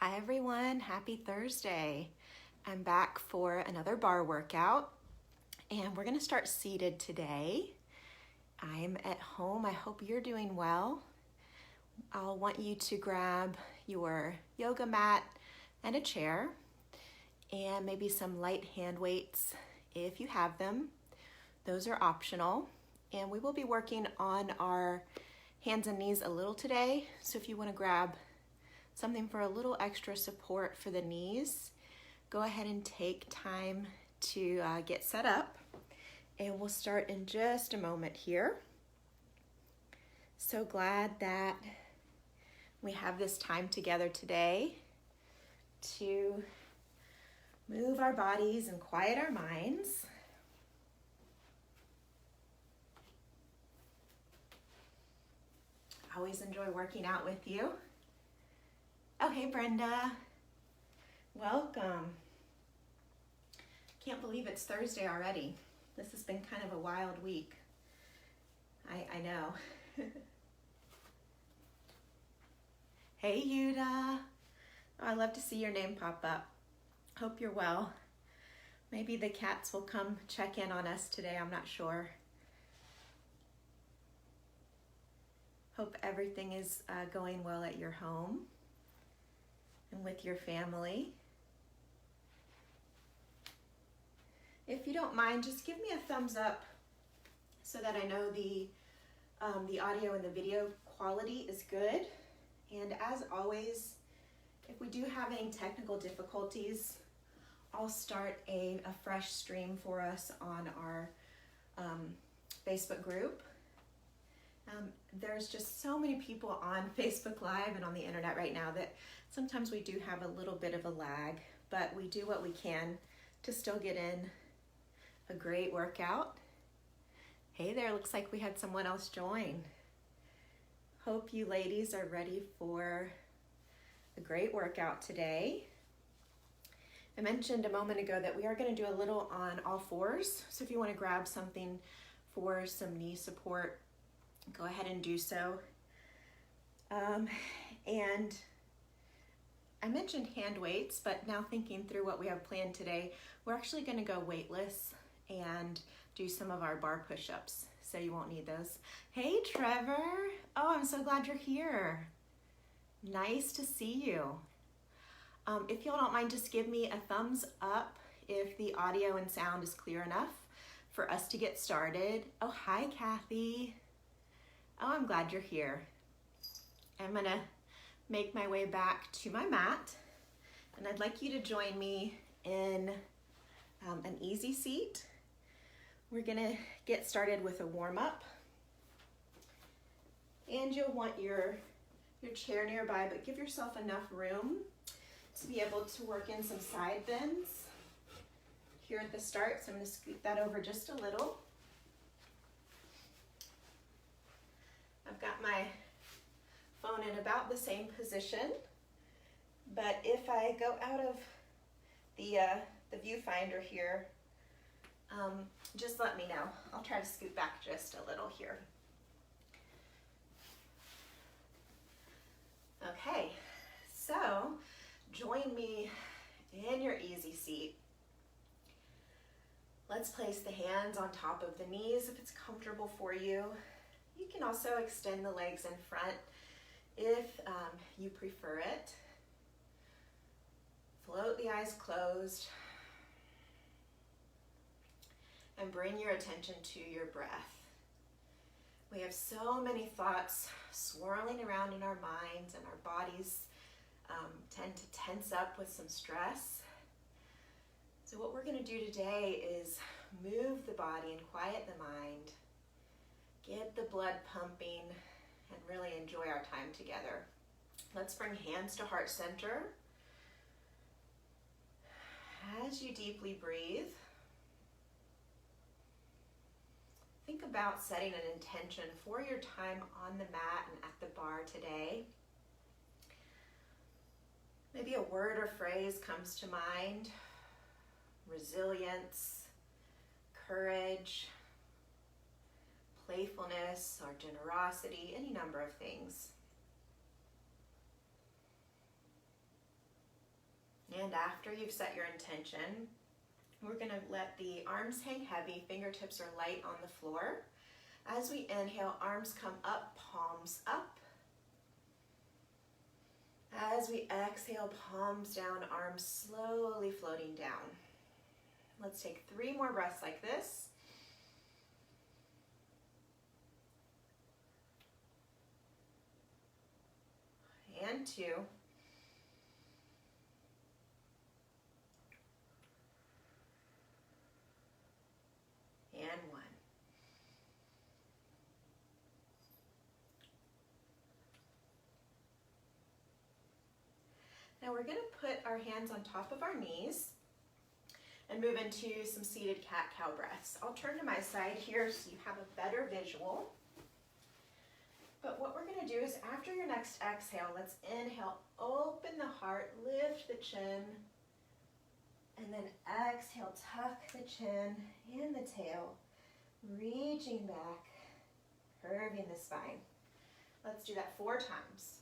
Hi everyone, happy Thursday. I'm back for another bar workout and we're gonna start seated today. I'm at home, I hope you're doing well. I'll want you to grab your yoga mat and a chair and maybe some light hand weights if you have them. Those are optional and we will be working on our hands and knees a little today. So if you wanna grab something for a little extra support for the knees, go ahead and take time to get set up, and we'll start in just a moment here. So glad that we have this time together today to move our bodies and quiet our minds. I always enjoy working out with you. Oh, hey Brenda, welcome. Can't believe it's Thursday already. This has been kind of a wild week. I know. Hey Yuda, oh, I love to see your name pop up. Hope you're well. Maybe the cats will come check in on us today, I'm not sure. Hope everything is going well at your home and with your family. If you don't mind, just give me a thumbs up so that I know the audio and the video quality is good. And as always, if we do have any technical difficulties, I'll start a fresh stream for us on our Facebook group. There's just so many people on Facebook Live and on the internet right now that sometimes we do have a little bit of a lag, but we do what we can to still get in a great workout. Hey there, looks like we had someone else join. Hope you ladies are ready for a great workout today. I mentioned a moment ago that we are going to do a little on all fours, so if you want to grab something for some knee support, go ahead and do so. And I mentioned hand weights, but now thinking through what we have planned today, we're actually going to go weightless and do some of our bar push-ups, so you won't need those. Hey Trevor, oh, I'm so glad you're here. Nice to see you. If y'all don't mind, just give me a thumbs up if the audio and sound is clear enough for us to get started. Oh, hi Kathy. Oh, I'm glad you're here. I'm gonna make my way back to my mat, and I'd like you to join me in an easy seat. We're gonna get started with a warm-up, and you'll want your chair nearby, but give yourself enough room to be able to work in some side bends here at the start. So I'm gonna scoot that over just a little. I've got my phone in about the same position, but if I go out of the viewfinder here, just let me know. I'll try to scoot back just a little here. Okay, so join me in your easy seat. Let's place the hands on top of the knees if it's comfortable for you. You can also extend the legs in front if you prefer it. Float the eyes closed and bring your attention to your breath. We have so many thoughts swirling around in our minds, and our bodies tend to tense up with some stress. So what we're going to do today is move the body and quiet the mind. Get the blood pumping and really enjoy our time together. Let's bring hands to heart center. As you deeply breathe, think about setting an intention for your time on the mat and at the bar today. Maybe a word or phrase comes to mind. Resilience, courage, playfulness or generosity, any number of things. And after you've set your intention, we're gonna let the arms hang heavy, fingertips are light on the floor. As we inhale, arms come up, palms up. As we exhale, palms down, arms slowly floating down. Let's take 3 more breaths like this. And 2. And 1. Now we're going to put our hands on top of our knees and move into some seated cat-cow breaths. I'll turn to my side here so you have a better visual. But what we're going to do is after your next exhale, let's inhale, open the heart, lift the chin, and then exhale, tuck the chin and the tail, reaching back, curving the spine. Let's do that 4 times.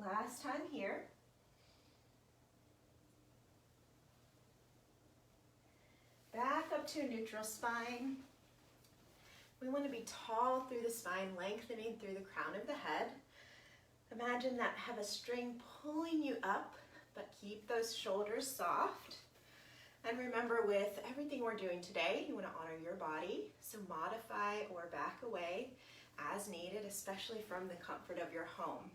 Last time here. Back up to a neutral spine. We want to be tall through the spine, lengthening through the crown of the head. Imagine that have a string pulling you up, but keep those shoulders soft. And remember, with everything we're doing today, you want to honor your body, so modify or back away as needed, especially from the comfort of your home.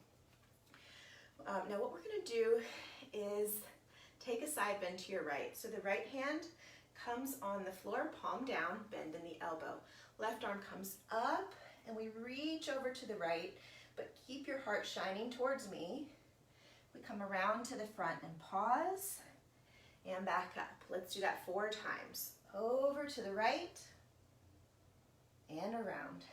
Now what we're going to do is take a side bend to your right. So the right hand comes on the floor, palm down, bend in the elbow. Left arm comes up and we reach over to the right, but keep your heart shining towards me. We come around to the front and pause and back up. Let's do that 4 times. Over to the right and around.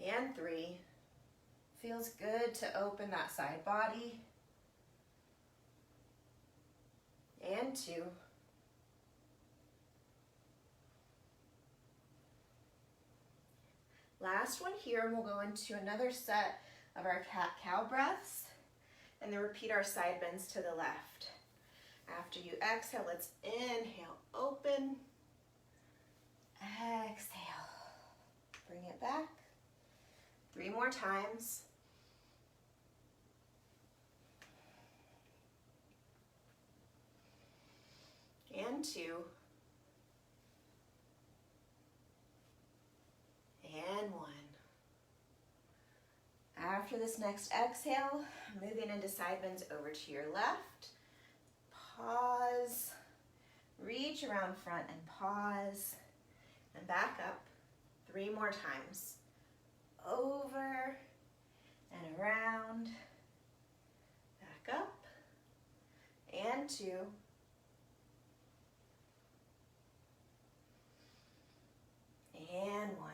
And 3. Feels good to open that side body. And 2. Last one here, and we'll go into another set of our cat-cow breaths, and then repeat our side bends to the left. After you exhale, let's inhale, open, exhale, bring it back. 3 more times. And 2. And 1. After this next exhale, moving into side bends over to your left. Pause, reach around front and pause, and back up 3 more times. Over and around, back up, and 2. And 1.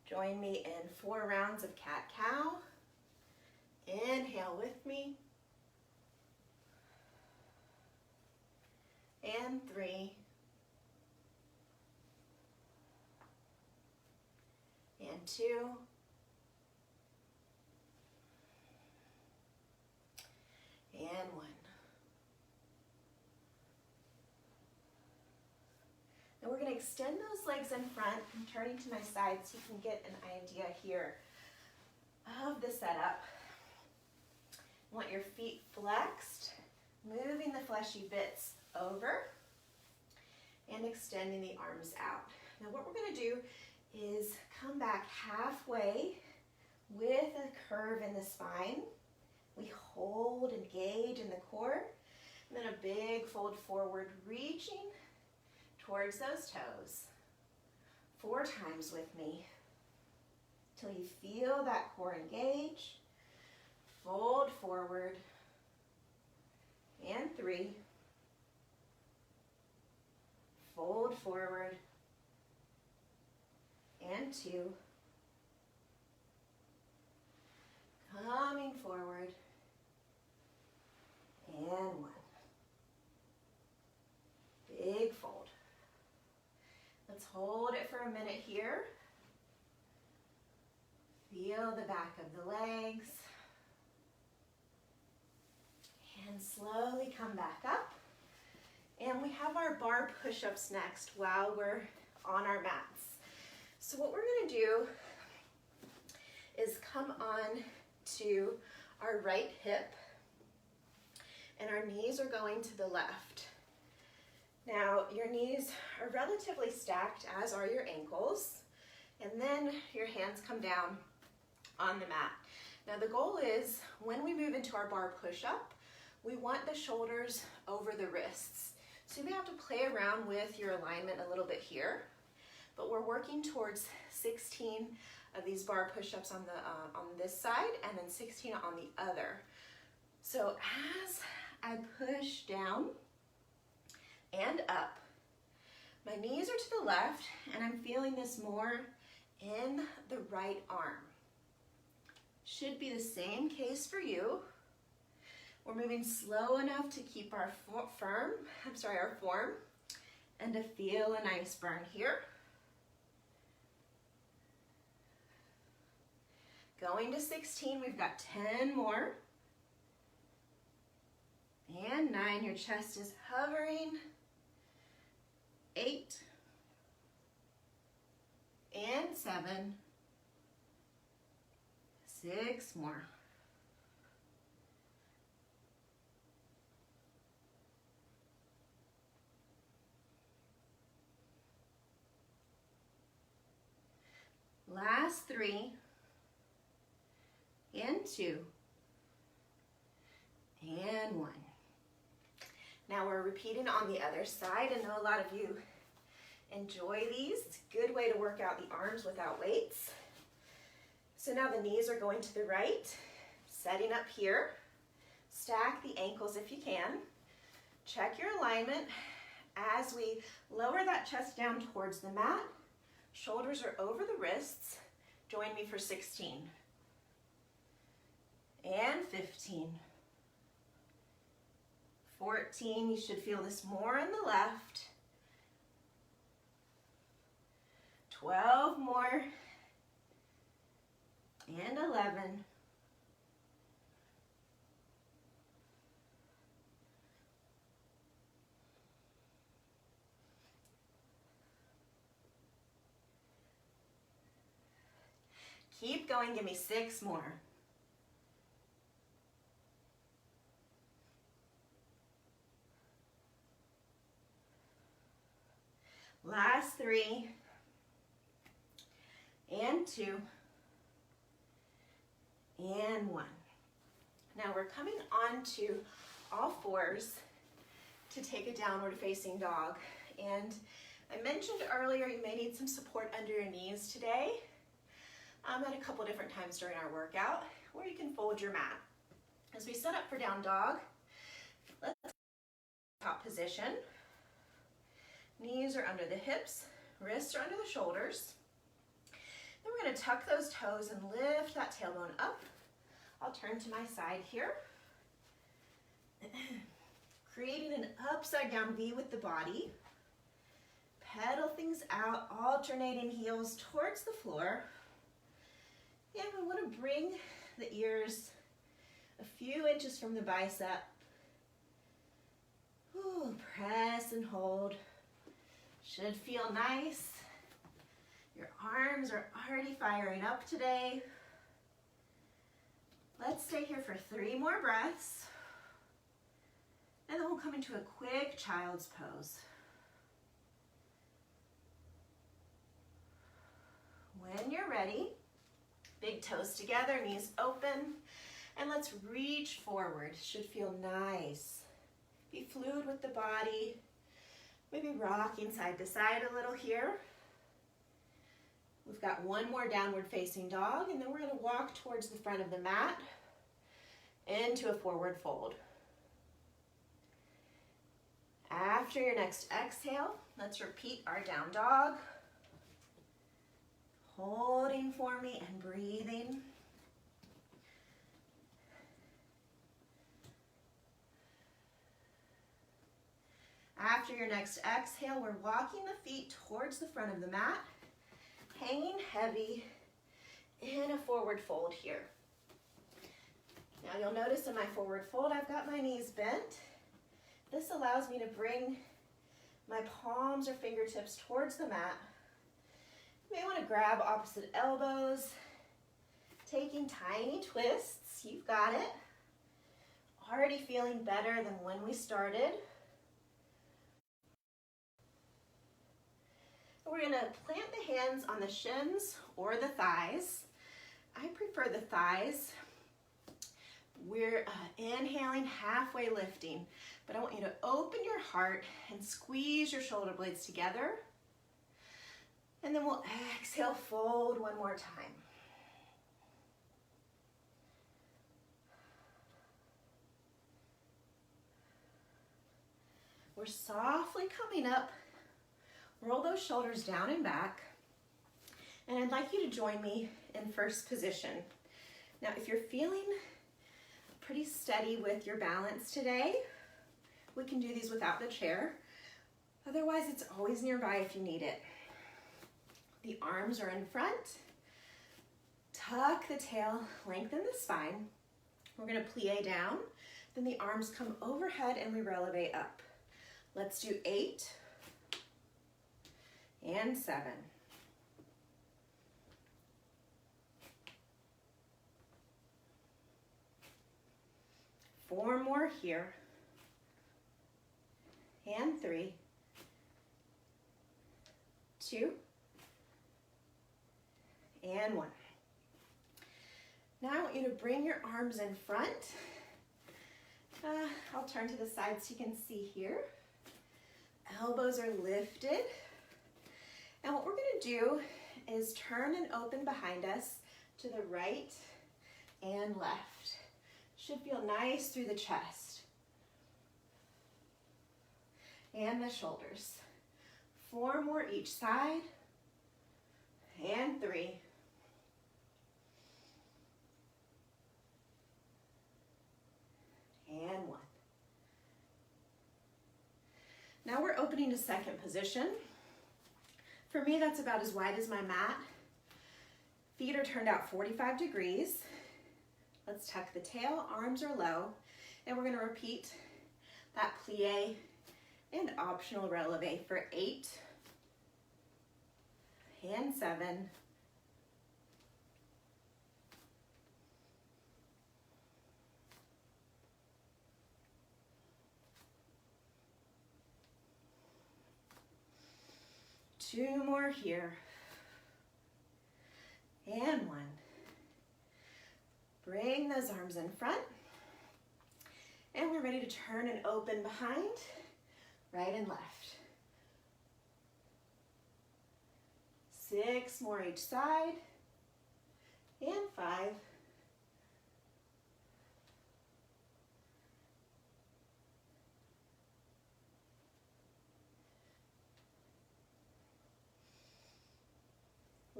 Join me in 4 rounds of cat-cow. Inhale with me. And 3. And 2. And 1. Now we're going to extend those legs in front and turning to my side so you can get an idea here of the setup. You want your feet flexed, moving the fleshy bits over and extending the arms out. Now what we're going to do is come back halfway with a curve in the spine. We hold, engage in the core, and then a big fold forward, reaching towards those toes. 4 times with me till you feel that core engage. Fold forward. And 3. Fold forward. And 2. Let's hold it for a minute here. Feel the back of the legs. And slowly come back up. And we have our bar push-ups next while we're on our mats. So what we're going to do is come on to our right hip, and our knees are going to the left. Now, your knees are relatively stacked, as are your ankles, and then your hands come down on the mat. Now, the goal is when we move into our bar push-up, we want the shoulders over the wrists. So you may have to play around with your alignment a little bit here, but we're working towards 16 of these bar push-ups on this side and then 16 on the other. So as I push down and up, my knees are to the left, and I'm feeling this more in the right arm. Should be the same case for you. We're moving slow enough to keep our form and to feel a nice burn here. Going to 16, we've got 10 more. And 9, your chest is hovering. 8. And 7. 6 more. Last 3. And 2. And 1. Now we're repeating on the other side. I know a lot of you enjoy these. It's a good way to work out the arms without weights. So now the knees are going to the right, setting up here. Stack the ankles if you can. Check your alignment. As we lower that chest down towards the mat, shoulders are over the wrists. Join me for 16. And 15. 14, you should feel this more on the left. 12 more. And 11. Keep going, give me 6 more. Last 3, and 2, and 1. Now we're coming on to all fours to take a downward facing dog. And I mentioned earlier you may need some support under your knees today at a couple different times during our workout, where you can fold your mat. As we set up for down dog, let's top position. Knees are under the hips, wrists are under the shoulders. Then we're going to tuck those toes and lift that tailbone up. I'll turn to my side here. Creating an upside down V with the body. Pedal things out, alternating heels towards the floor. And we want to bring the ears a few inches from the bicep. Ooh, press and hold. Should feel nice. Your arms are already firing up today. Let's stay here for 3 more breaths. And then we'll come into a quick child's pose. When you're ready, big toes together, knees open, and let's reach forward. Should feel nice. Be fluid with the body. Maybe rocking side to side a little here. We've got 1 more downward facing dog, and then we're going to walk towards the front of the mat into a forward fold. After your next exhale, let's repeat our down dog. Holding for me and breathing. After after your next exhale, we're walking the feet towards the front of the mat, hanging heavy in a forward fold here. Now you'll notice in my forward fold, I've got my knees bent. This allows me to bring my palms or fingertips towards the mat. You may want to grab opposite elbows, taking tiny twists. You've got it. Already feeling better than when we started. We're going to plant the hands on the shins or the thighs. I prefer the thighs. We're inhaling, halfway lifting, but I want you to open your heart and squeeze your shoulder blades together. And then we'll exhale, fold one more time. We're softly coming up. Roll those shoulders down and back. And I'd like you to join me in first position. Now, if you're feeling pretty steady with your balance today, we can do these without the chair. Otherwise, it's always nearby if you need it. The arms are in front. Tuck the tail, lengthen the spine. We're gonna plie down. Then the arms come overhead and we releve up. Let's do 8 and 7. Four more here. And 3, 2, and 1. Now I want you to bring your arms in front. I'll turn to the side so you can see here. Elbows are lifted. And what we're going to do is turn and open behind us to the right and left. Should feel nice through the chest and the shoulders. 4 more each side, and 3. And 1. Now we're opening to second position. For me, that's about as wide as my mat. Feet are turned out 45 degrees. Let's tuck the tail, arms are low, and we're gonna repeat that plie and optional releve for 8 and 7 . Two more here. And 1. Bring those arms in front. And we're ready to turn and open behind, right and left. 6 more each side. And 5.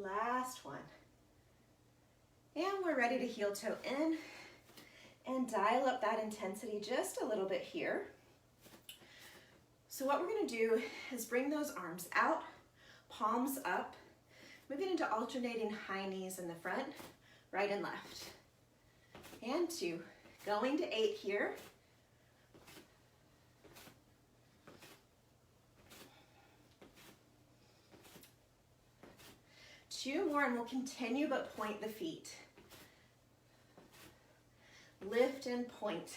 Last one. And we're ready to heel toe in and dial up that intensity just a little bit here. So what we're going to do is bring those arms out, palms up, moving into alternating high knees in the front, right and left. And 2, going to 8 here. Two more and we'll continue, but point the feet. Lift and point.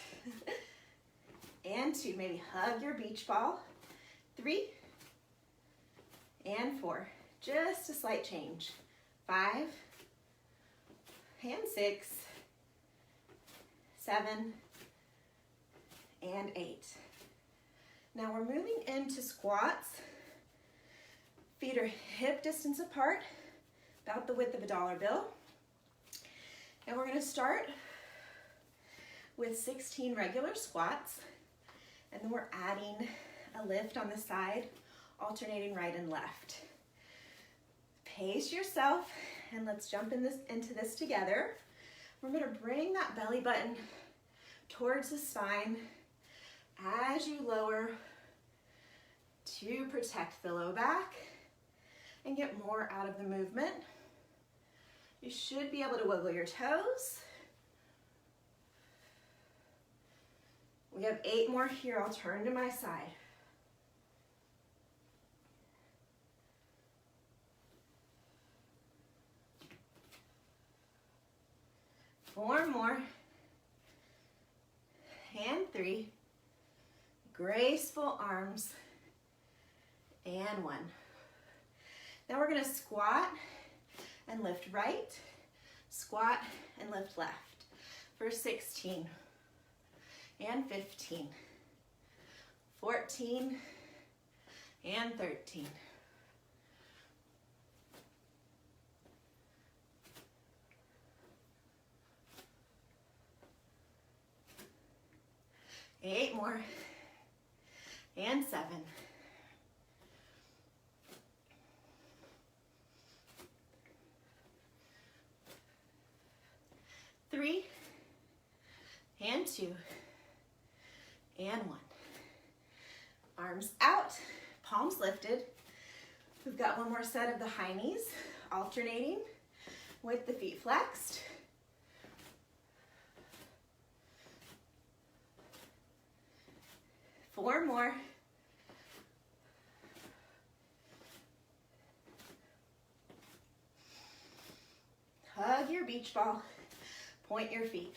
And 2, maybe hug your beach ball. 3 and 4, just a slight change. 5 and 6, 7 and 8. Now we're moving into squats. Feet are hip distance apart, about the width of a dollar bill. And we're going to start with 16 regular squats, and then we're adding a lift on the side, alternating right and left. Pace yourself, and let's jump into this together. We're going to bring that belly button towards the spine as you lower to protect the low back and get more out of the movement. You should be able to wiggle your toes. We have 8 more here. I'll turn to my side. Four more. And 3. Graceful arms. And 1. Now we're going to squat and lift right, squat and lift left for 16 and 15, 14 and 13. Eight more, and 7. 3, and 2, and 1. Arms out, palms lifted. We've got one more set of the high knees, alternating with the feet flexed. Four more. Hug your beach ball. Point your feet.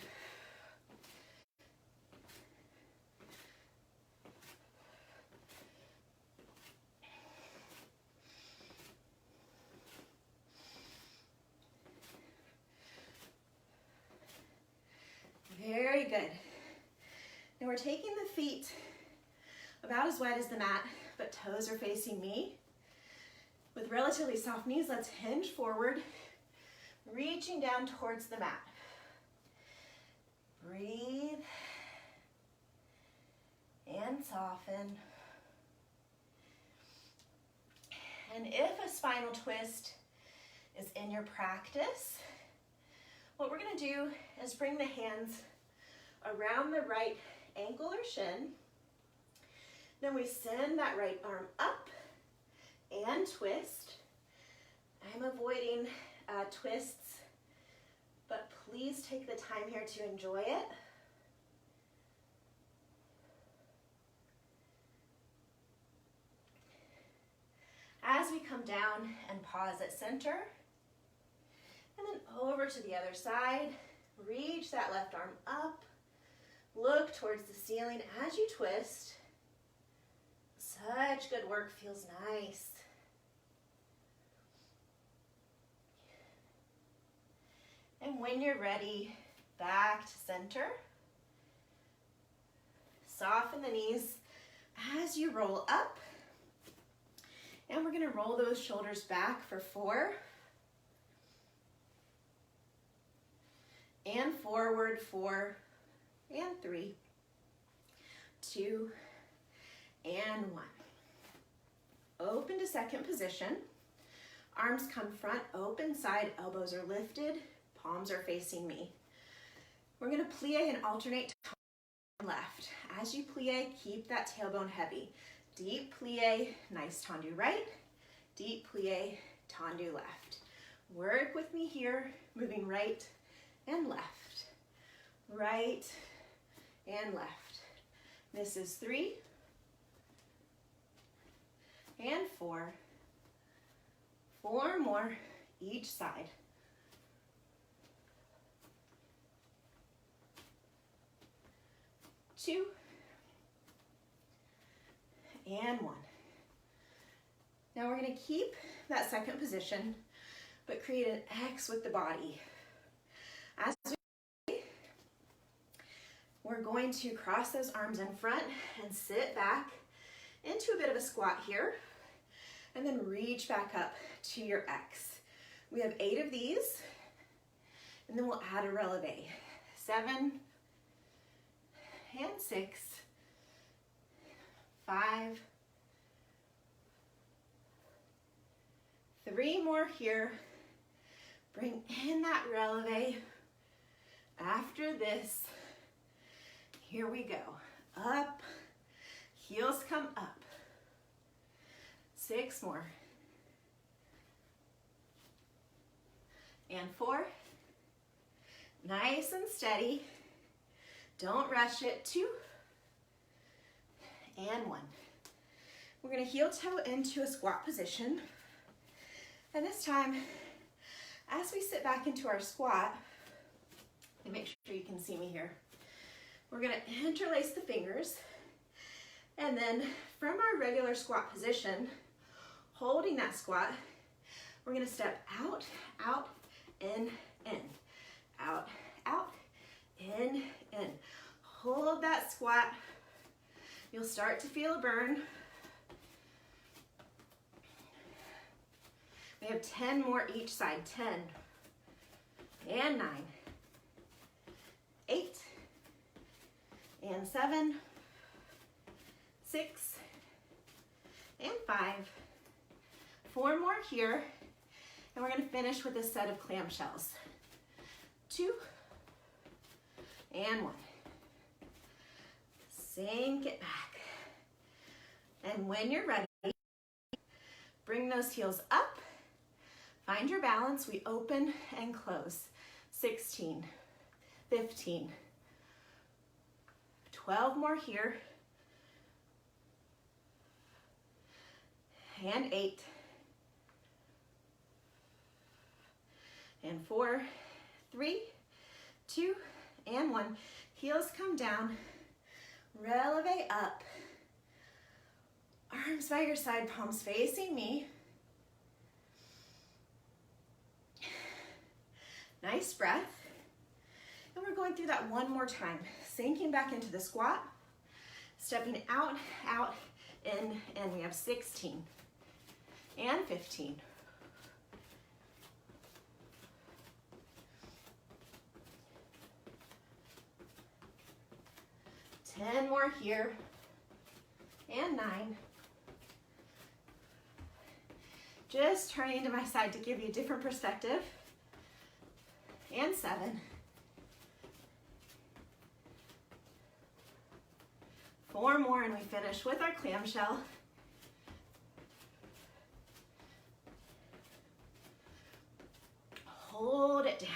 Very good. Now we're taking the feet about as wide as the mat, but toes are facing me. With relatively soft knees, let's hinge forward, reaching down towards the mat. Breathe and soften. And if a spinal twist is in your practice, what we're going to do is bring the hands around the right ankle or shin. Then we send that right arm up and twist. I'm avoiding twists, but please take the time here to enjoy it. As we come down and pause at center, and then over to the other side, reach that left arm up, look towards the ceiling as you twist. Such good work, feels nice. And when you're ready, back to center. Soften the knees as you roll up. And we're going to roll those shoulders back for 4. And forward 4, and 3, 2, and 1. Open to second position. Arms come front, open side, elbows are lifted, palms are facing me. We're going to plie and alternate to left. As you plie, keep that tailbone heavy. Deep plie, nice tendu right. Deep plie, tendu left. Work with me here, moving right and left. Right and left. This is 3 and 4. 4 more each side. 2 and 1. Now we're going to keep that second position, but create an X with the body. As we're going to cross those arms in front and sit back into a bit of a squat here, and then reach back up to your X. We have 8 of these, and then we'll add a releve. 7 and 6, 5, 3 more here. Bring in that releve. After this, here we go. Up, heels come up. 6 more. And 4. Nice and steady. Don't rush it. 2. And 1. We're going to heel toe into a squat position. And this time, as we sit back into our squat, and make sure you can see me here, we're going to interlace the fingers. And then from our regular squat position, holding that squat, we're going to step out, out, in, out, out, in. Hold that squat. You'll start to feel a burn. We have 10 more each side. 10 and 9, 8 and 7, 6 and 5. 4 more here, and we're going to finish with a set of clamshells. 2 and 1. Sink it back. And when you're ready, bring those heels up. Find your balance. We open and close. 16, 15, 12 more here. And 8. And 4, 3, 2, and 1. Heels come down. Releve up. Arms by your side, palms facing me. Nice breath. And we're going through that one more time. Sinking back into the squat. Stepping out, out, in, and we have 16 and 15. 10 more here, and 9. Just turning to my side to give you a different perspective, and 7. 4 more, and we finish with our clamshell. Hold it down.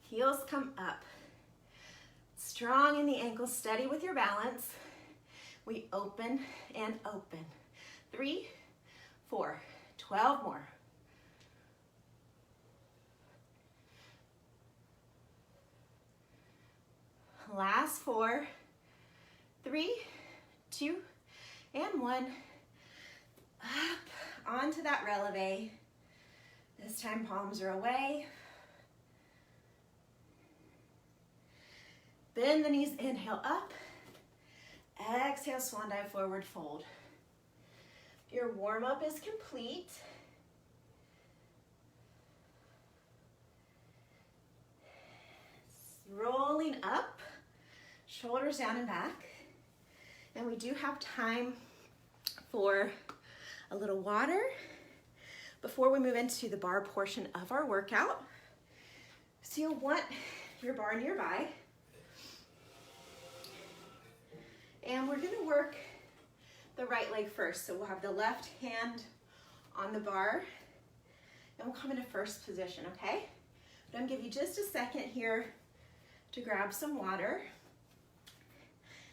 Heels come up. Strong in the ankles, steady with your balance. We open and open. 3, 4, 12 more. Last 4, 3, 2, and 1. Up onto that releve. This time palms are away. Bend the knees, inhale up. Exhale, swan dive, forward fold. Your warm-up is complete. Rolling up, shoulders down and back. And we do have time for a little water before we move into the bar portion of our workout. So you'll want your bar nearby. And we're gonna work the right leg first. So we'll have the left hand on the bar and we'll come into first position, okay? But I'm gonna give you just a second here to grab some water.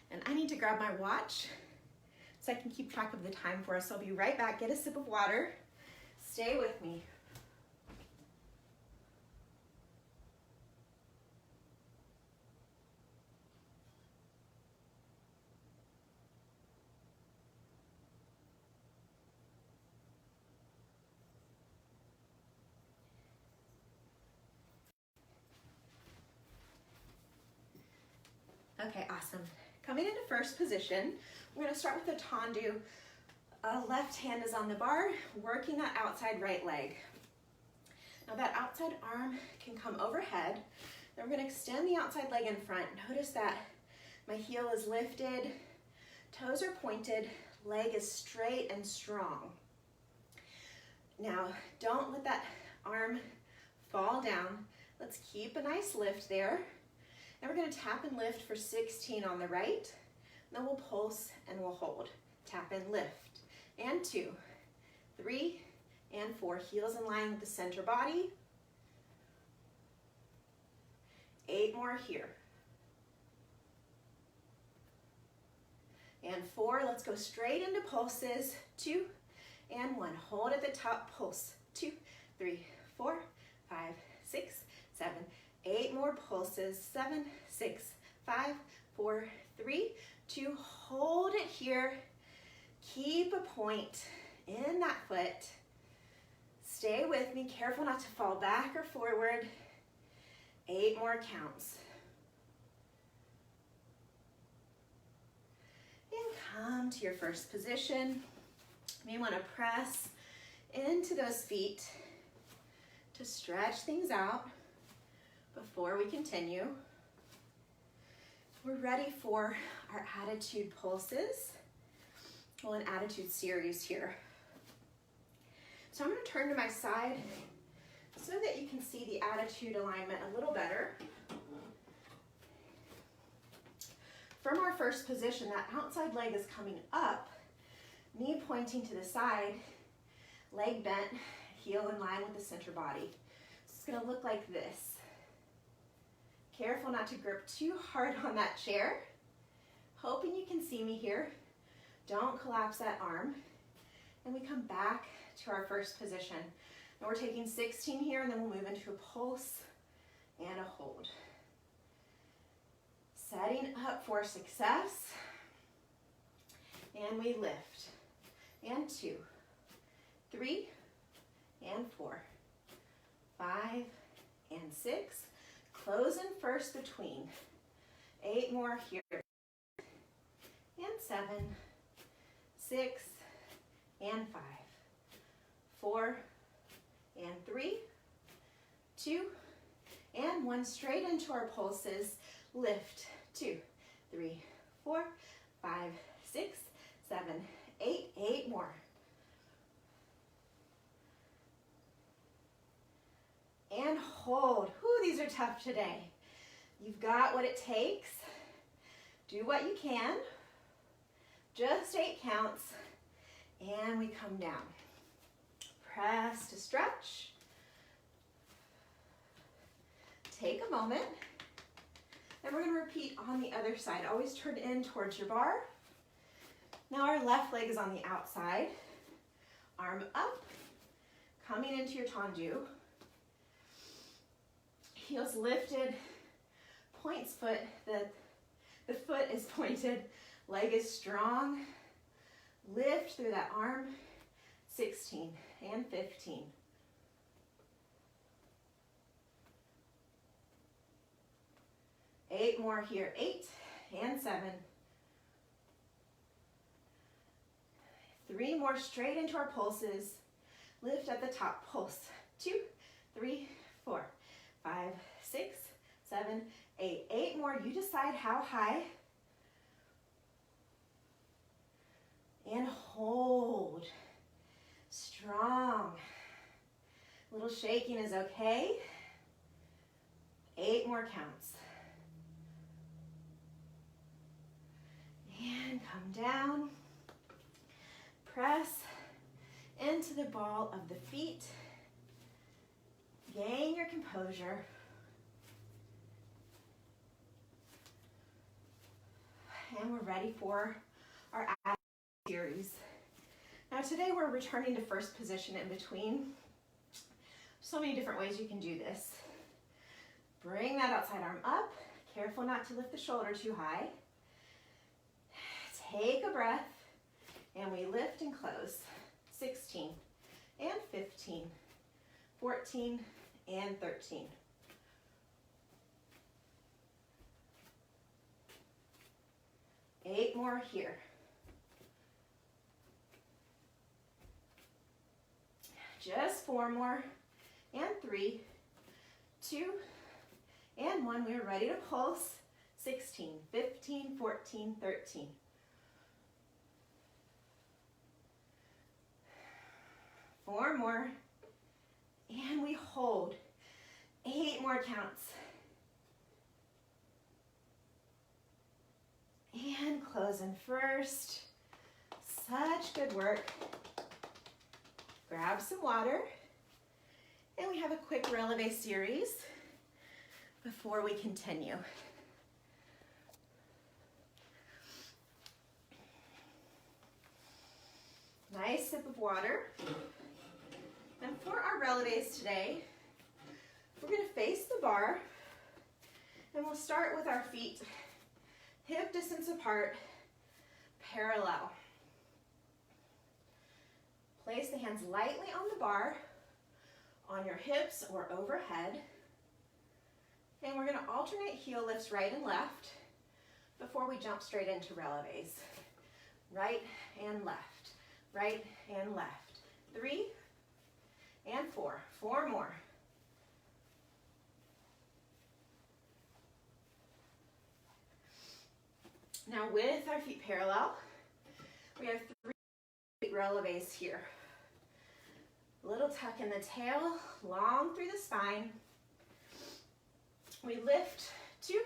And I need to grab my watch so I can keep track of the time for us. So I'll be right back, get a sip of water. Stay with me. Okay, awesome. Coming into first position, we're gonna start with a tendu. Left hand is on the bar, working that outside right leg. Now that outside arm can come overhead. Then we're gonna extend the outside leg in front. Notice that my heel is lifted, toes are pointed, leg is straight and strong. Now, don't let that arm fall down. Let's keep a nice lift there. And we're gonna tap and lift for 16 on the right. Then we'll pulse and we'll hold. Tap and lift. And 2, 3 and 4. Heels in line with the center body. 8 more here. And 4, let's go straight into pulses. 2 and 1. Hold at the top, pulse. 2, 3, 4, 5, 6, 7, 8 more pulses. 7, 6, 5, 4, 3, 2. Hold it here. Keep a point in that foot. Stay with me. Careful not to fall back or forward. 8 more counts. And come to your first position. You may want to press into those feet to stretch things out before we continue. We're ready for our attitude pulses. Well, an attitude series here. So I'm going to turn to my side so that you can see the attitude alignment a little better. From our first position, that outside leg is coming up, knee pointing to the side, leg bent, heel in line with the center body. So it's going to look like this. Careful not to grip too hard on that chair. Hoping you can see me here. Don't collapse that arm. And we come back to our first position. Now we're taking 16 here, and then we'll move into a pulse and a hold. Setting up for success. And we lift. And 2, 3, and 4, 5, and 6. Close in first between. 8 more here. And 7, 6, and 5, 4, and 3, 2, and 1. Straight into our pulses. Lift. 2, 3, 4, 5, 6, 7, 8. 8 more. And hold. Whew, these are tough today. You've got what it takes. Do what you can. Just 8 counts. And we come down. Press to stretch. Take a moment. And we're going to repeat on the other side. Always turn in towards your bar. Now our left leg is on the outside. Arm up. Coming into your tendu. Heels lifted. Points foot. The foot is pointed. Leg is strong. Lift through that arm. 16 and 15. Eight more here. 8 and 7. 3 more straight into our pulses. Lift at the top. Pulse. 2, 3, 4, 5, 6, 7, 8. 8 more. You decide how high. And hold. Strong. A little shaking is okay. 8 more counts. And come down. Press into the ball of the feet. Gain your composure. And we're ready for our attitude series. Now today we're returning to first position in between. So many different ways you can do this. Bring that outside arm up. Careful not to lift the shoulder too high. Take a breath. And we lift and close. 16 and 15, 14 and 13. Eight more here. Just 4 more, and 3, 2, and 1. We are ready to pulse. 16, 15, 14, 13. 4 more, and we hold. 8 more counts. And close in first. Such good work. grab some water, and we have a quick releve series before we continue. Nice sip of water. And for our releves today, we're going to face the bar, and we'll start with our feet hip distance apart, parallel. Place the hands lightly on the bar, on your hips or overhead. And we're going to alternate heel lifts right and left before we jump straight into releves. Right and left, right and left. 3 and 4. 4 more. Now with our feet parallel, we have 3 releves here. Little tuck in the tail, long through the spine. We lift 2,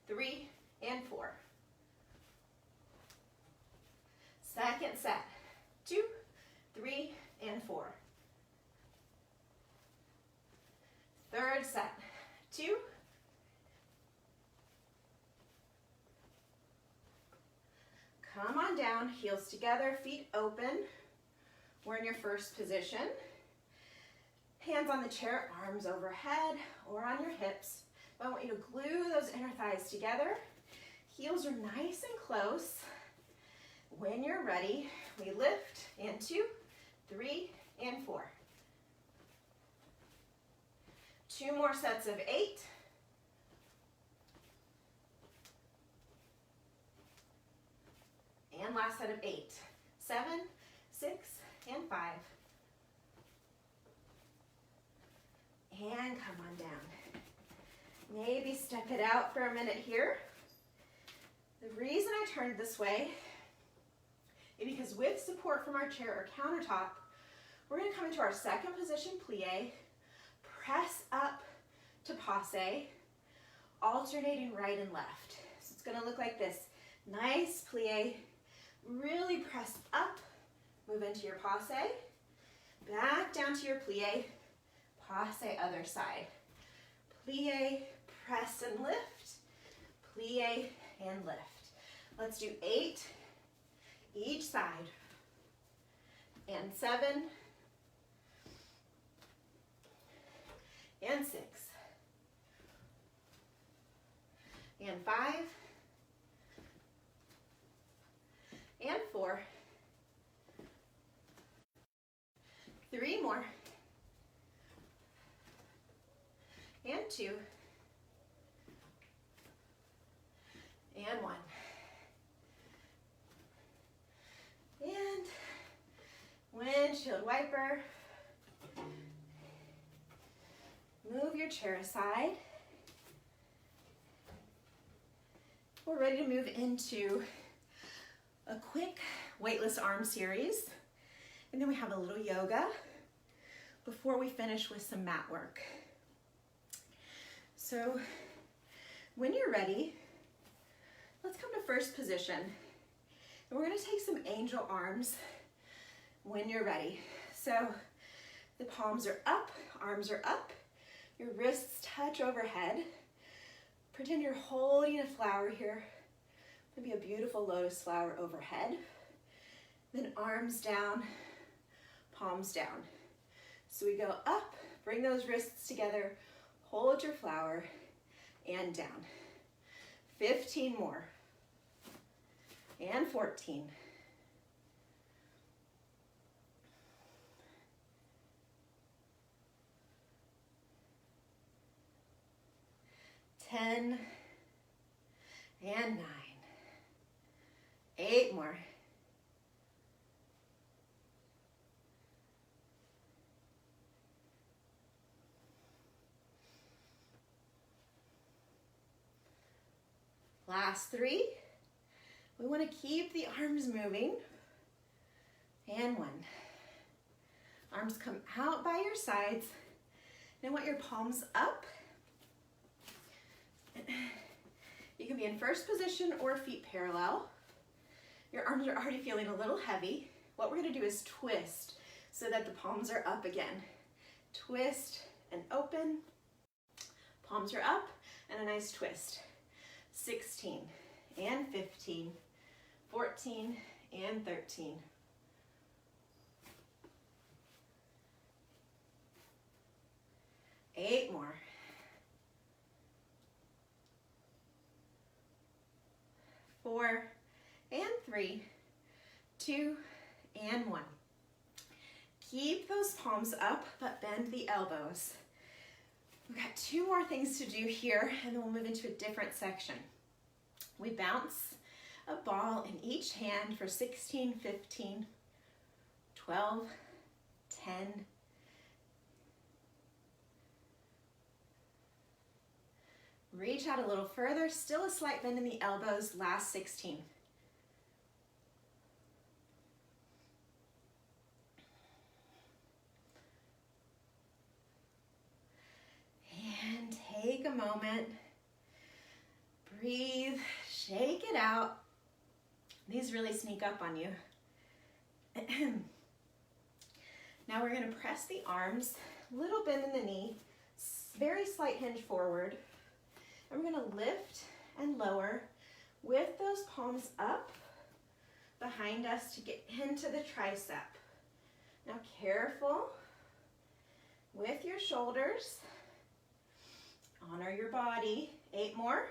3, and 4. Second set, 2, 3, and 4. Third set, 2, come on down, heels together, feet open. We're in your first position. Hands on the chair, arms overhead or on your hips. I want you to glue those inner thighs together. Heels are nice and close. When you're ready, we lift in 2, 3, and 4. 2 more sets of 8. And last set of 8. 7, 6, and 5. And come on down. Maybe step it out for a minute here. The reason I turned this way is because with support from our chair or countertop, we're going to come into our second position, plie, press up to passe, alternating right and left. So it's going to look like this. Nice plie, really press up, move into your passe, back down to your plie, passe other side. Plie, press and lift, plie and lift. Let's do 8 each side. And 7, and 6, and 5, and 4, 3 more, and 2, and 1. And windshield wiper. Move your chair aside. We're ready to move into a quick weightless arm series. And then we have a little yoga before we finish with some mat work. So when you're ready, let's come to first position. And we're going to take some angel arms when you're ready. So the palms are up, arms are up, your wrists touch overhead. Pretend you're holding a flower here. Maybe a beautiful lotus flower overhead. Then arms down, palms down. So we go up, bring those wrists together, hold your flower, and down. 15 more. And 14. 10 and 9. 8 more. Last 3. We want to keep the arms moving. And 1. Arms come out by your sides. And I want your palms up. You can be in first position or feet parallel. Your arms are already feeling a little heavy. What we're going to do is twist. so that the palms are up again. Twist and open. Palms are up and a nice twist. 16 and 15, 14 and 13. 8 more. 4 and 3, 2 and 1. Keep those palms up, but bend the elbows. We've got 2 more things to do here, and then we'll move into a different section. We bounce a ball in each hand for 16, 15, 12, 10, reach out a little further, still a slight bend in the elbows, last 16. And take a moment, breathe, shake it out. These really sneak up on you. Now we're going to press the arms, little bend in the knee, very slight hinge forward. And we're going to lift and lower with those palms up behind us to get into the tricep. Now careful with your shoulders. Honor your body. 8 more.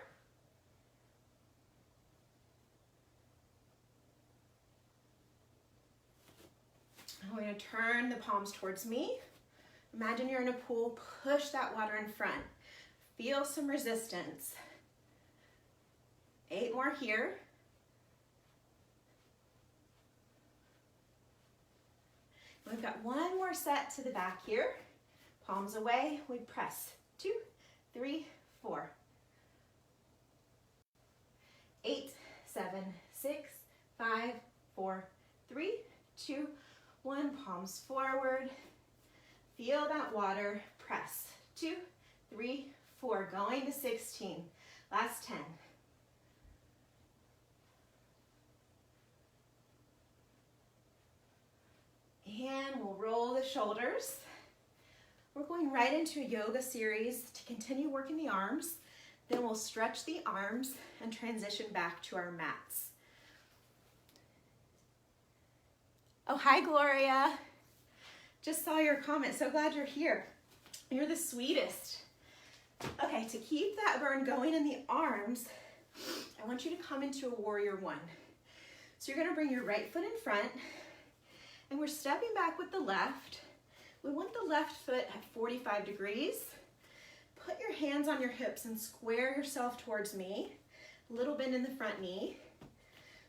And we're going to turn the palms towards me. Imagine you're in a pool. Push that water in front. Feel some resistance. 8 more here. We've got 1 more set to the back here. Palms away, we press. 2, 3, 4. 8, 7, 6, 5, 4, 3, 2, 1. Palms forward. Feel that water. Press. 2, 3, 4. Going to 16. Last 10. And we'll roll the shoulders. We're going right into a yoga series to continue working the arms. Then we'll stretch the arms and transition back to our mats. Oh, hi, Gloria. Just saw your comment. So glad you're here. You're the sweetest. Okay, to keep that burn going in the arms, I want you to come into a warrior 1. So you're going to bring your right foot in front, and we're stepping back with the left. We want the left foot at 45 degrees. Put your hands on your hips and square yourself towards me. A little bend in the front knee,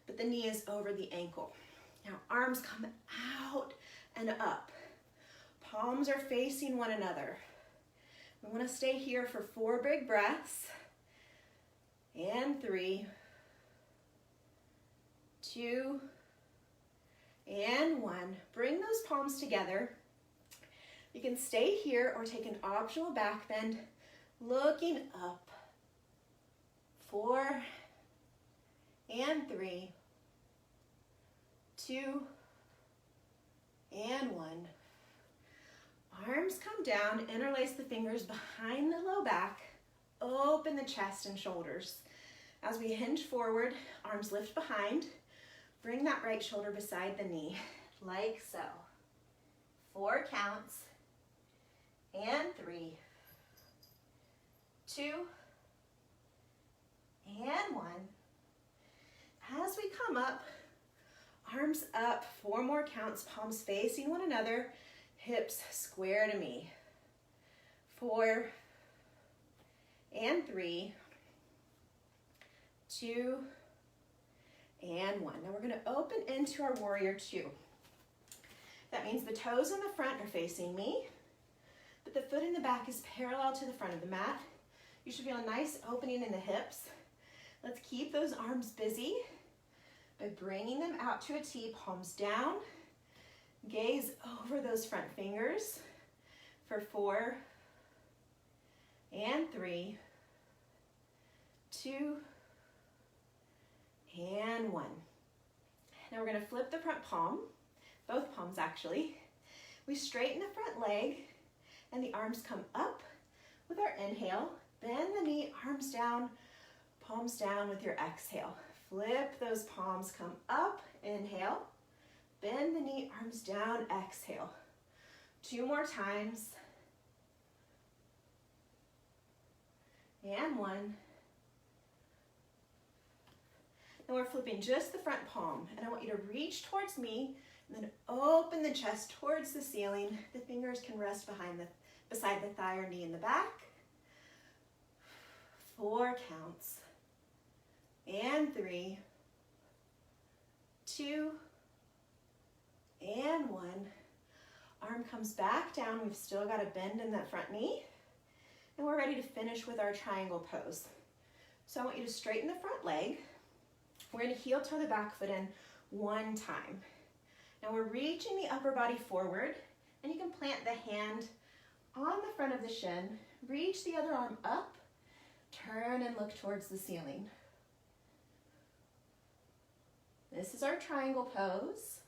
but the knee is over the ankle. Now arms come out and up. Palms are facing one another. We want to stay here for 4 big breaths. And 3, 2, and 1. Bring those palms together. You can stay here or take an optional back bend, looking up. 4, and 3, 2, and 1. Arms come down, interlace the fingers behind the low back, open the chest and shoulders. As we hinge forward, arms lift behind, bring that right shoulder beside the knee, like so. 4 counts, and 3, 2, and 1. As we come up, arms up, 4 more counts, palms facing one another, hips square to me. 4, and 3, 2, and 1. Now we're going to open into our warrior 2. That means the toes in the front are facing me, but the foot in the back is parallel to the front of the mat. You should feel a nice opening in the hips. Let's keep those arms busy by bringing them out to a T, palms down. Gaze over those front fingers for 4, and 3, 2, and 1. Now we're going to flip the front palm, both palms actually, We straighten the front leg and the arms come up with our inhale. Bend the knee, arms down, palms down with your exhale. Flip those palms, come up, inhale. Bend the knee, arms down, exhale. 2 more times. And 1. Then we're flipping just the front palm, and I want you to reach towards me, and then open the chest towards the ceiling. The fingers can rest beside the thigh or knee in the back. 4 counts. And 3, 2, and 1. Arm comes back down. We've still got a bend in that front knee. And we're ready to finish with our triangle pose. So I want you to straighten the front leg. We're going to heel toe the back foot in 1 time. Now we're reaching the upper body forward, and you can plant the hand on the front of the shin. Reach the other arm up. Turn and look towards the ceiling. This is our triangle pose.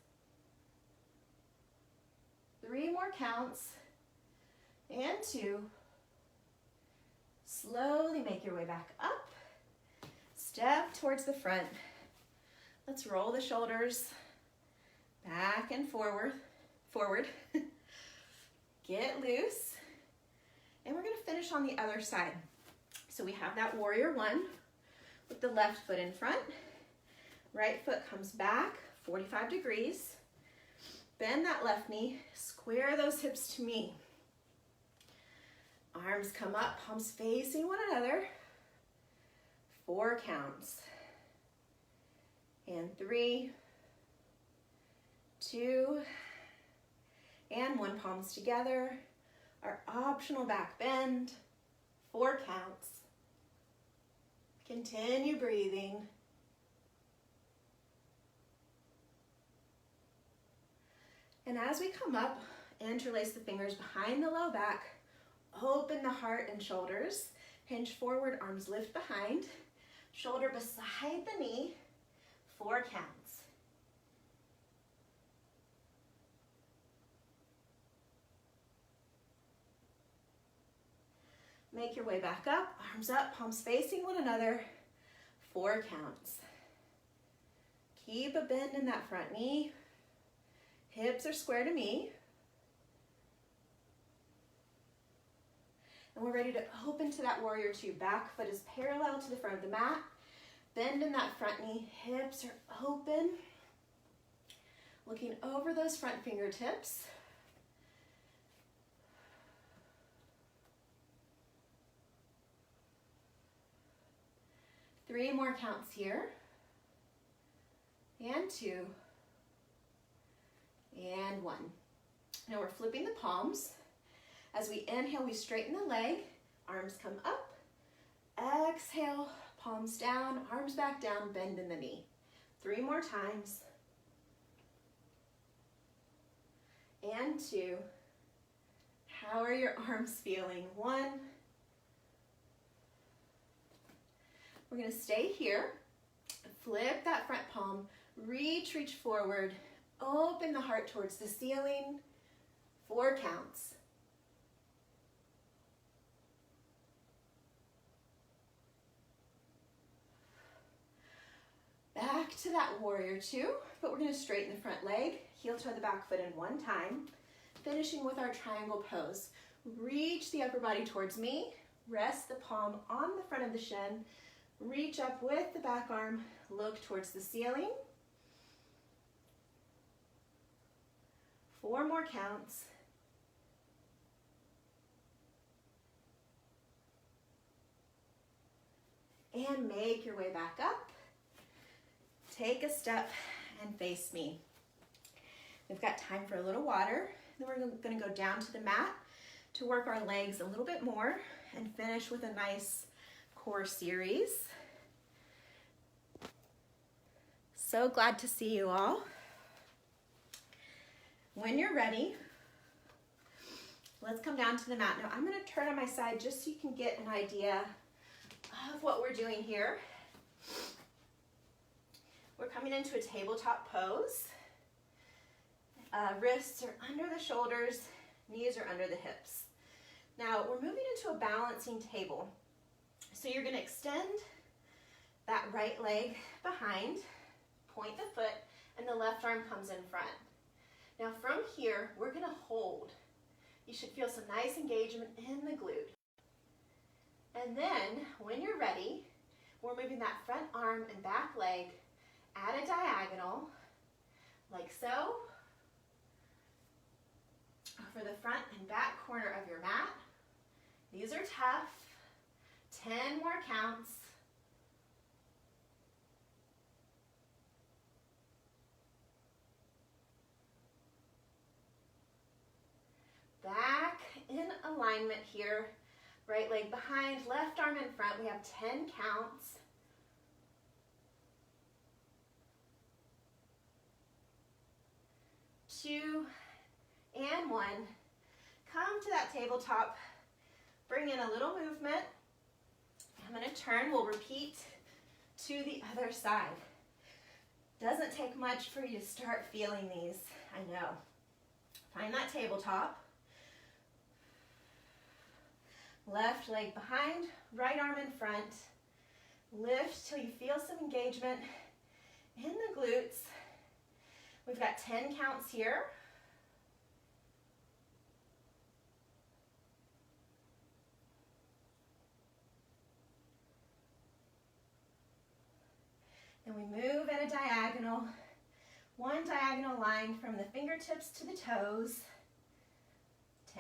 3 more counts. And 2. Slowly make your way back up. Step towards the front. Let's roll the shoulders back and forward. Get loose. And we're going to finish on the other side. So we have that warrior 1 with the left foot in front. Right foot comes back 45 degrees. Bend that left knee. Square those hips to me. Arms come up, palms facing one another. 4 counts. And 3, 2, and 1. Palms together. Our optional back bend. 4 counts. Continue breathing. And as we come up, interlace the fingers behind the low back. Open the heart and shoulders. Hinge forward, arms lift behind. Shoulder beside the knee. 4 counts. Make your way back up, arms up, palms facing one another. 4 counts. Keep a bend in that front knee. Hips are square to me. And we're ready to open to that warrior 2. Back foot is parallel to the front of the mat. Bend in that front knee. Hips are open. Looking over those front fingertips. Three more counts here. And 2. And 1. Now we're flipping the palms. As we inhale, we straighten the leg. Arms come up. Exhale, palms down, arms back down, bend in the knee. 3 more times. And 2. How are your arms feeling? 1. We're going to stay here. Flip that front palm. Reach forward. Open the heart towards the ceiling. 4 counts. Back to that warrior 2, but we're going to straighten the front leg, heel toe the back foot in 1 time, finishing with our triangle pose. Reach the upper body towards me, rest the palm on the front of the shin, reach up with the back arm, look towards the ceiling. 4 more counts. And make your way back up. Take a step and face me. We've got time for a little water. Then we're going to go down to the mat to work our legs a little bit more and finish with a nice core series. So glad to see you all. When you're ready, let's come down to the mat. Now I'm going to turn on my side just so you can get an idea of what we're doing here. We're coming into a tabletop pose. Wrists are under the shoulders, knees are under the hips. Now we're moving into a balancing table. So you're going to extend that right leg behind, point the foot, and the left arm comes in front. Now from here, we're going to hold. You should feel some nice engagement in the glute. And then when you're ready, we're moving that front arm and back leg at a diagonal, like so, for the front and back corner of your mat. These are tough. 10 more counts. Back in alignment here. Right leg behind, left arm in front. We have 10 counts. Two and one. Come to that tabletop. Bring in a little movement. I'm going to turn. We'll repeat to the other side. Doesn't take much for you to start feeling these. I know. Find that tabletop. Left leg behind, right arm in front. Lift till you feel some engagement in the glutes. We've got 10 counts here. And we move at a diagonal. One diagonal line from the fingertips to the toes.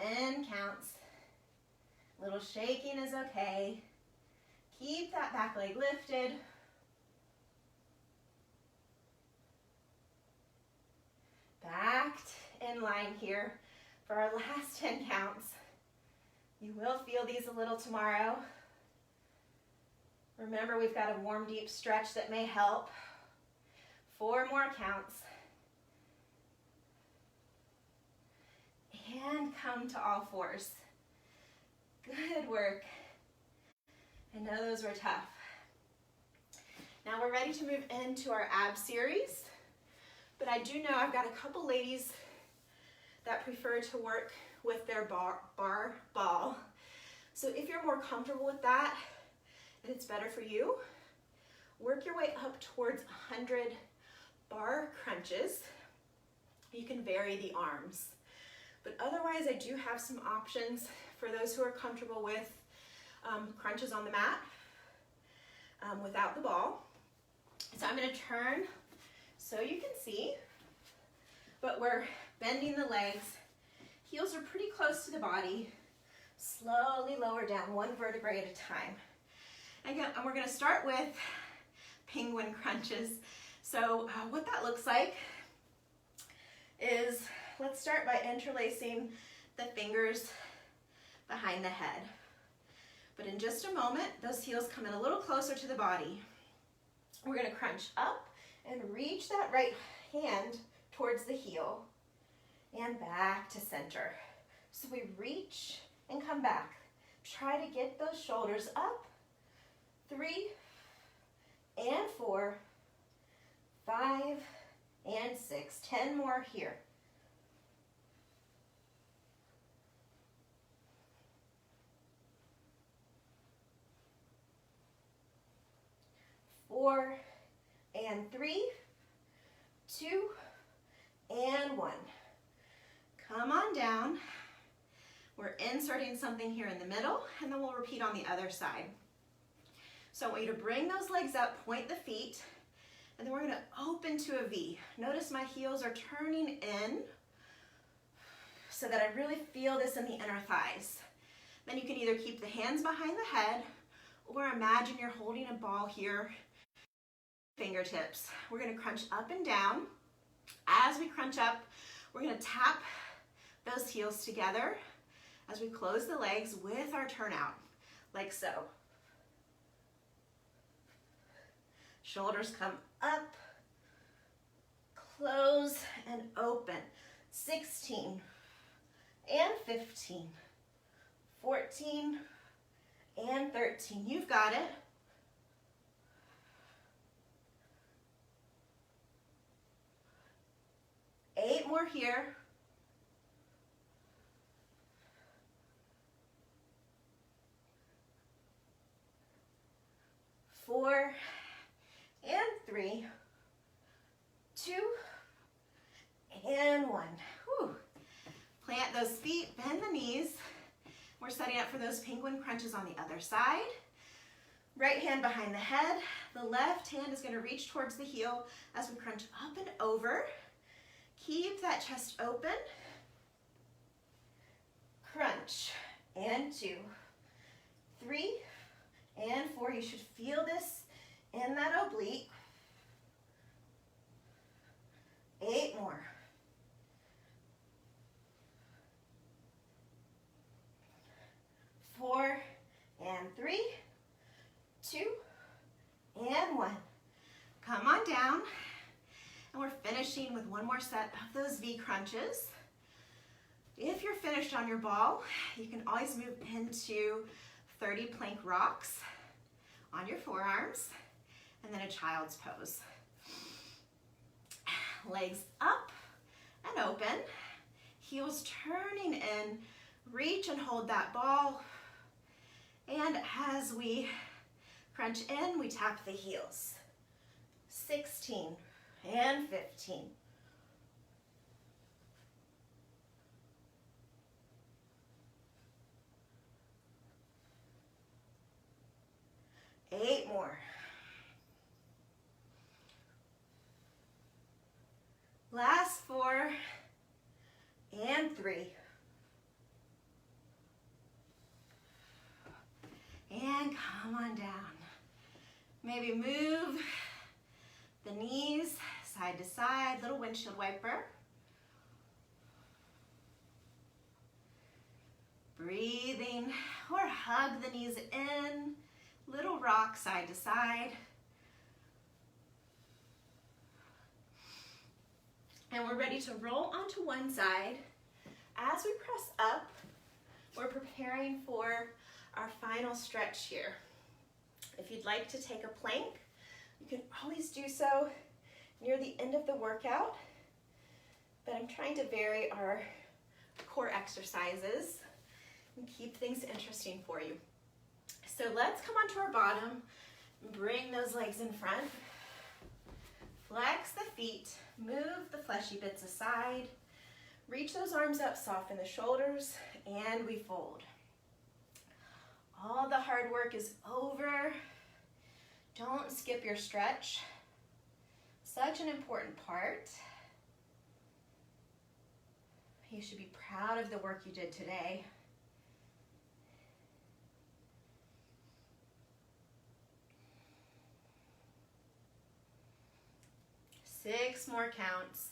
10 counts. A little shaking is okay. Keep that back leg lifted. Backed in line here for our last 10 counts. You will feel these a little tomorrow. Remember, we've got a warm, deep stretch that may help. 4 more counts. And come to all fours. Good work. I know those were tough. Now we're ready to move into our ab series, but I do know I've got a couple ladies that prefer to work with their bar ball. So if you're more comfortable with that, and it's better for you, work your way up towards 100 bar crunches. You can vary the arms. But otherwise, I do have some options for those who are comfortable with crunches on the mat without the ball. So I'm going to turn so you can see, but we're bending the legs. Heels are pretty close to the body. Slowly lower down, one vertebrae at a time. And we're going to start with penguin crunches. So what that looks like is, let's start by interlacing the fingers behind the head. But in just a moment, those heels come in a little closer to the body. We're going to crunch up and reach that right hand towards the heel and back to center. So we reach and come back. Try to get those shoulders up. 3 and 4, 5 and 6. 10 more here. 4 and 3, 2 and 1. Come on down. We're inserting something here in the middle, and then we'll repeat on the other side. So I want you to bring those legs up, point the feet, and then we're going to open to a V. Notice my heels are turning in so that I really feel this in the inner thighs. Then you can either keep the hands behind the head or imagine you're holding a ball here, fingertips. We're going to crunch up and down. As we crunch up, we're going to tap those heels together as we close the legs with our turnout, like so. Shoulders come up, close and open. 16 and 15, 14 and 13. You've got it. 8 8 more here. 4 and 3, 2 and 1. Whew. Plant those feet, bend the knees. We're setting up for those penguin crunches on the other side. Right hand behind the head. The left hand is going to reach towards the heel as we crunch up and over. Keep that chest open. Crunch. And 2, 3, and 4. You should feel this in that oblique. 8 more. 4 and 3, 2 and 1. Come on down. And we're finishing with one more set of those V crunches. If you're finished on your ball, you can always move into 30 plank rocks on your forearms, and then a child's pose. Legs up and open, heels turning in, reach and hold that ball, and as we crunch in, we tap the heels. 16 and 15. 8 more. Last 4 and 3. And come on down. Maybe move the knees side to side, little windshield wiper. Breathing, or hug the knees in. Little rock side to side. And we're ready to roll onto one side. As we press up, we're preparing for our final stretch here. If you'd like to take a plank, you can always do so near the end of the workout. But I'm trying to vary our core exercises and keep things interesting for you. So let's come onto our bottom, bring those legs in front, flex the feet, move the fleshy bits aside, reach those arms up, soften the shoulders, and we fold. All the hard work is over. Don't skip your stretch. Such an important part. You should be proud of the work you did today. 6 more counts.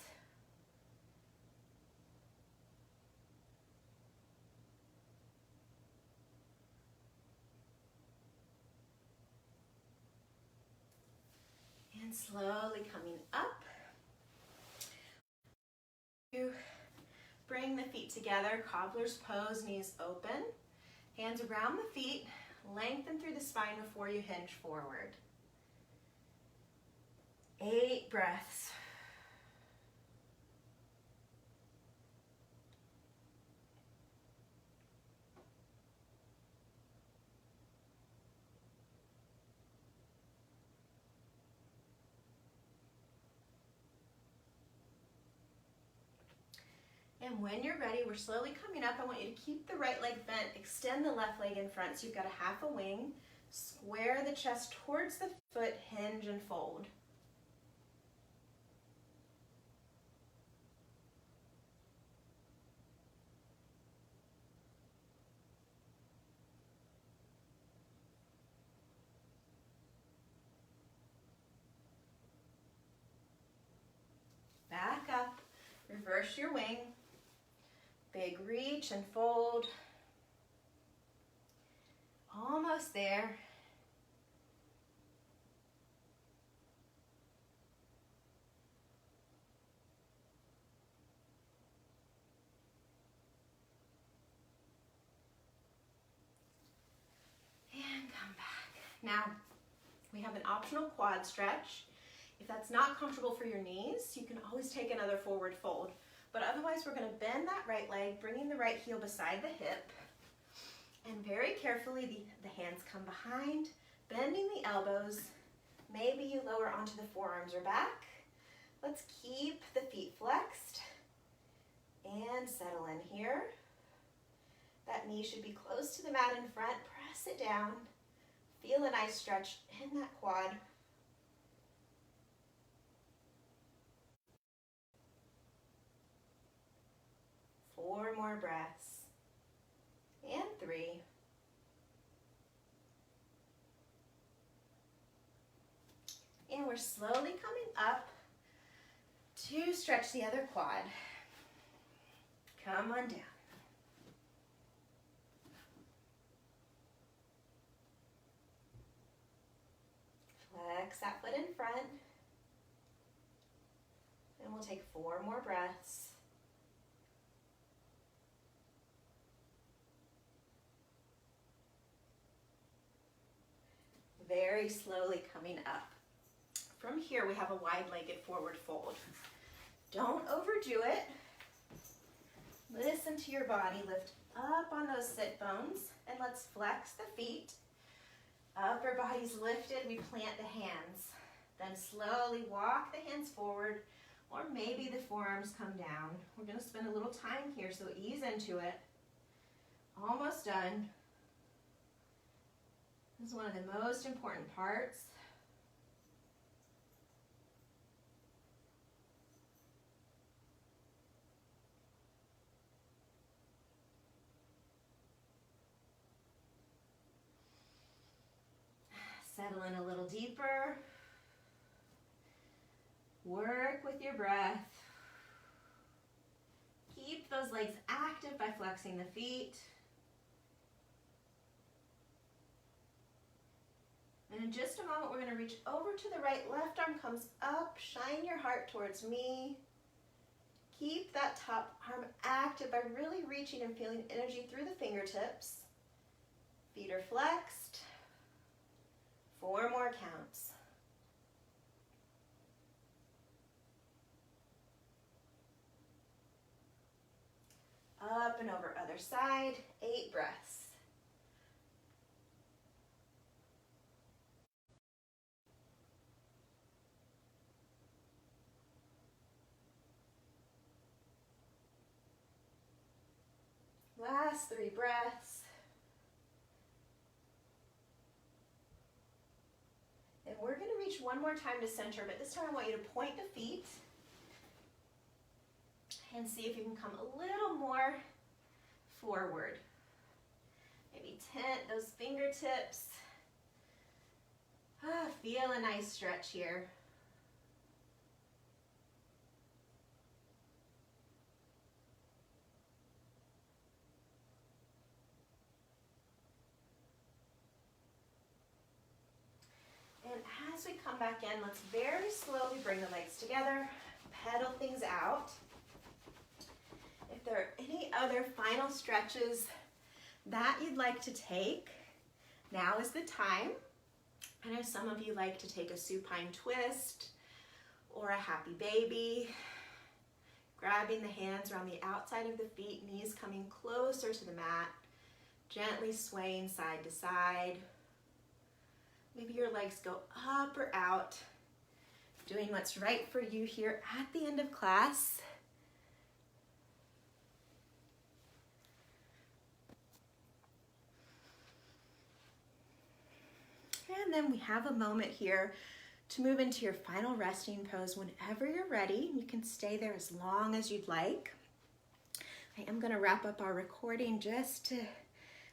And slowly coming up. You bring the feet together, cobbler's pose, knees open. Hands around the feet, lengthen through the spine before you hinge forward. 8 breaths. And when you're ready, we're slowly coming up. I want you to keep the right leg bent, extend the left leg in front so you've got a half a wing. Square the chest towards the foot, hinge and fold. Back up, reverse your wing. Big reach and fold. Almost there. And come back. Now, we have an optional quad stretch. If that's not comfortable for your knees, you can always take another forward fold. But otherwise, we're gonna bend that right leg, bringing the right heel beside the hip. And very carefully, the hands come behind, bending the elbows. Maybe you lower onto the forearms or back. Let's keep the feet flexed and settle in here. That knee should be close to the mat in front. Press it down. Feel a nice stretch in that quad. Four more breaths. And 3. And we're slowly coming up to stretch the other quad. Come on down. Flex that foot in front. And we'll take 4 more breaths. Very slowly coming up. From here, we have a wide-legged forward fold. Don't overdo it. Listen to your body. Lift up on those sit bones, and let's flex the feet. Upper body's lifted, we plant the hands. Then slowly walk the hands forward, or maybe the forearms come down. We're gonna spend a little time here, so ease into it. Almost done. This is one of the most important parts. Settle in a little deeper. Work with your breath. Keep those legs active by flexing the feet. And in just a moment, we're going to reach over to the right. Left arm comes up. Shine your heart towards me. Keep that top arm active by really reaching and feeling energy through the fingertips. Feet are flexed. 4 more counts. Up and over other side. 8 breaths. Last 3 breaths. And we're going to reach one more time to center, but this time I want you to point the feet and see if you can come a little more forward. Maybe tent those fingertips. Feel a nice stretch here. And as we come back in, let's very slowly bring the legs together, pedal things out. If there are any other final stretches that you'd like to take, now is the time. I know some of you like to take a supine twist or a happy baby, grabbing the hands around the outside of the feet, knees coming closer to the mat, gently swaying side to side. Maybe your legs go up or out, doing what's right for you here at the end of class. And then we have a moment here to move into your final resting pose whenever you're ready. You can stay there as long as you'd like. I am going to wrap up our recording just to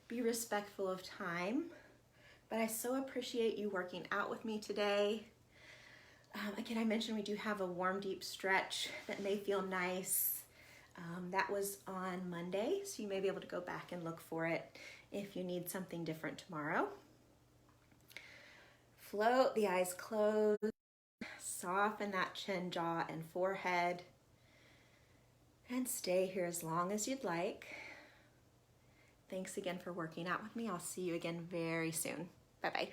be respectful of time. But I so appreciate you working out with me today. Again, I mentioned we do have a warm, deep stretch that may feel nice. That was on Monday, so you may be able to go back and look for it if you need something different tomorrow. Float the eyes closed. Soften that chin, jaw, and forehead. And stay here as long as you'd like. Thanks again for working out with me. I'll see you again very soon. Bye-bye.